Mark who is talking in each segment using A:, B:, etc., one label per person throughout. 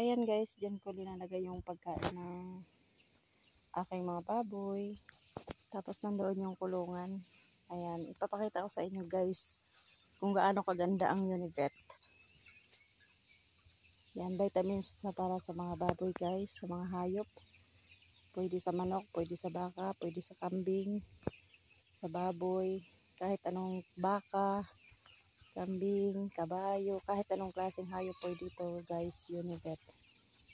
A: ayan guys, dyan ko linalagay yung pagkain ng aking mga baboy. Tapos nandoon yung kulungan. Ayan, ipapakita ko sa inyo guys kung gaano kaganda ang Univet. Yan, vitamins na para sa mga baboy guys, sa mga hayop. Pwede sa manok, pwede sa baka, pwede sa kambing, sa baboy, kahit anong baka, kambing, kabayo, kahit anong klaseng hayop pwede ito guys, Univet.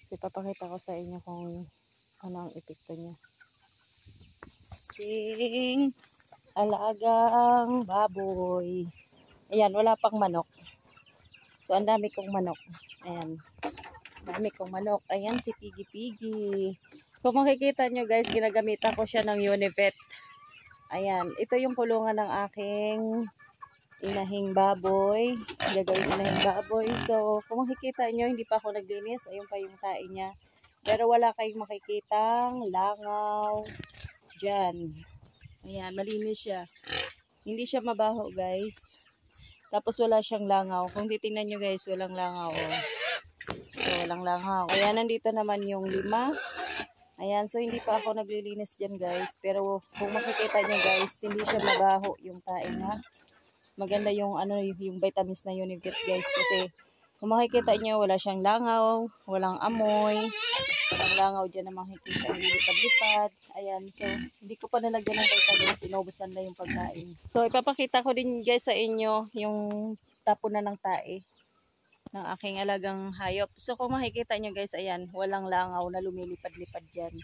A: So ipapakita ko sa inyo kung ano ang epekto niya. Spring alagang baboy. Ayan, wala pang manok. So ang dami kong manok. Ayan. Dami kong manok. Ayan si Piggy Piggy. Kung makikita nyo guys, ginagamitan ko siya ng Univet. Ayan, ito yung kulungan ng aking inahing baboy. Gagawin inahing baboy. So kung makikita nyo, hindi pa ako naglinis. Ayun pa yung tae niya. Pero wala kayong makikitang langaw dyan. Ayan, malinis siya. Hindi siya mabaho guys. Tapos wala siyang langaw. Kung titingnan nyo guys, walang langaw. Oh. So walang langaw. Ayan, nandito naman yung 5. Ayan, so hindi pa ako naglilinis dyan guys. Pero kung makikita nyo guys, hindi siya mabaho yung tae niya. Maganda yung ano, yung vitamins na Univet guys. Kasi kung makikita nyo, wala siyang langaw, walang amoy. Walang langaw dyan na makikita, lilipad-lipad. Ayan, so hindi ko pa nalagyan ng vitamins, inubos na yung pagkain. So ipapakita ko din guys sa inyo yung tapunan ng tae ng aking alagang hayop. So kung makikita nyo guys, ayan, walang langaw na lumilipad-lipad dyan.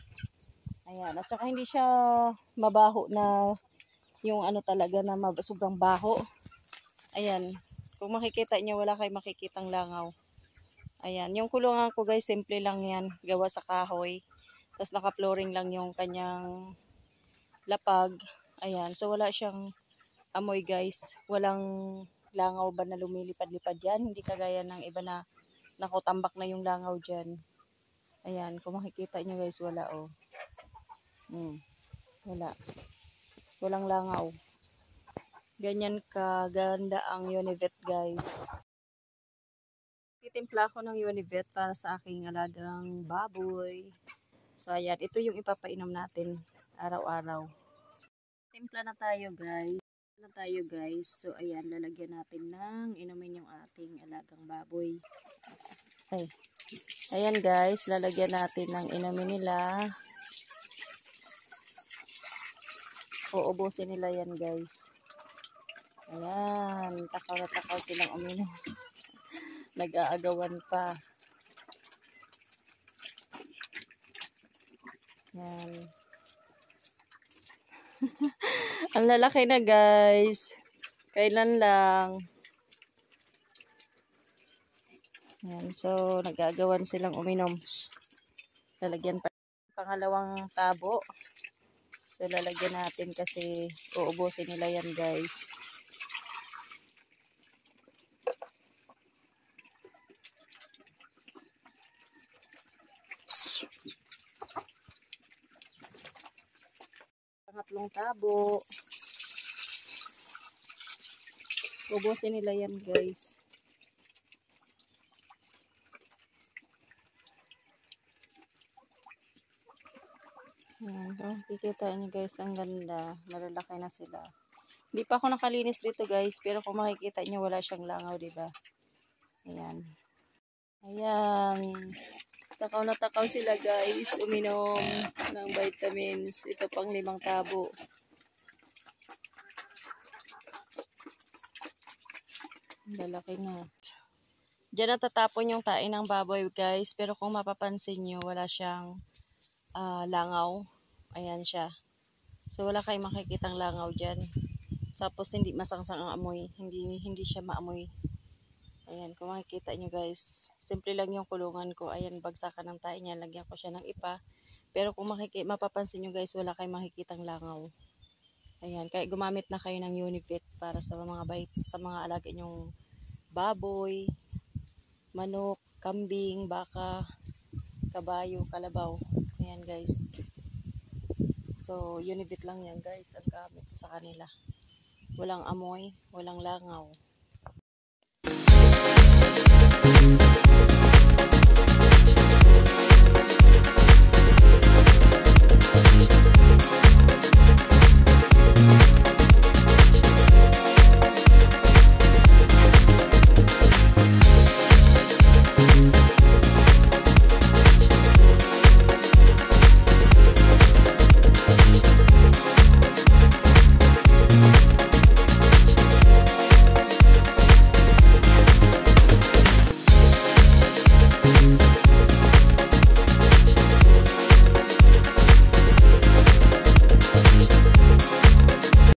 A: Ayan, at saka hindi siya mabaho na yung ano talaga na sobrang baho. Ayan, kung makikita nyo, wala kayong makikitang langaw. Ayan, yung kulungan ko guys, simple lang yan, gawa sa kahoy. Tapos naka-flooring lang yung kanyang lapag. Ayan, so wala siyang amoy guys. Walang langaw ba na lumilipad-lipad dyan. Hindi kagaya ng iba na nakotambak na yung langaw dyan. Ayan, kung makikita nyo guys, wala oh. Wala. Walang langaw. Ganyan kaganda ang Univet guys. Titimpla ko ng Univet para sa aking alagang baboy. So ayan, ito yung ipapainom natin araw-araw. Timpla na tayo guys. So ayan, lalagyan natin ng inumin yung ating alagang baboy. Ay. Ayan guys, lalagyan natin ng inumin nila. Uubusin nila yan guys. Ayan, takaw na takaw silang uminom. Nag-aagawan pa. Ayan. Ang lalaki na guys. Kailan lang. Ayan, so nag-aagawan silang uminom. Lalagyan pa pangalawang tabo. So lalagyan natin kasi uubusin nila yan guys. Pangatlong tabo. Ubusin nila yan guys. Ayan, oh, kikita nyo guys, ang ganda. Malalaki na sila. Hindi pa ako nakalinis dito guys, pero kung makikita nyo, wala siyang langaw, diba? Ayan. Ayan. Takaw na takaw sila guys, uminom ng vitamins. Ito pang 5 tabo. Lalaki na. Diyan natatapon yung tae ng baboy guys, pero kung mapapansin nyo, wala siyang langaw. Ayan siya. So wala kayong makikitang langaw dyan. Tapos hindi masangsang ang amoy. Hindi siya maamoy. Ayan, kung makikita nyo guys, simple lang yung kulungan ko. Ayan, bagsakan ng tae niya. Lagyan ko siya ng ipa. Pero kung mapapansin nyo guys, wala kayong makikitang langaw. Ayan, kaya gumamit na kayo ng Univet para sa mga alaga nyong baboy, manok, kambing, baka, kabayo, kalabaw. Ayan guys. So, Univet lang yan guys. Ang gamit ko sa kanila. Walang amoy, walang langaw.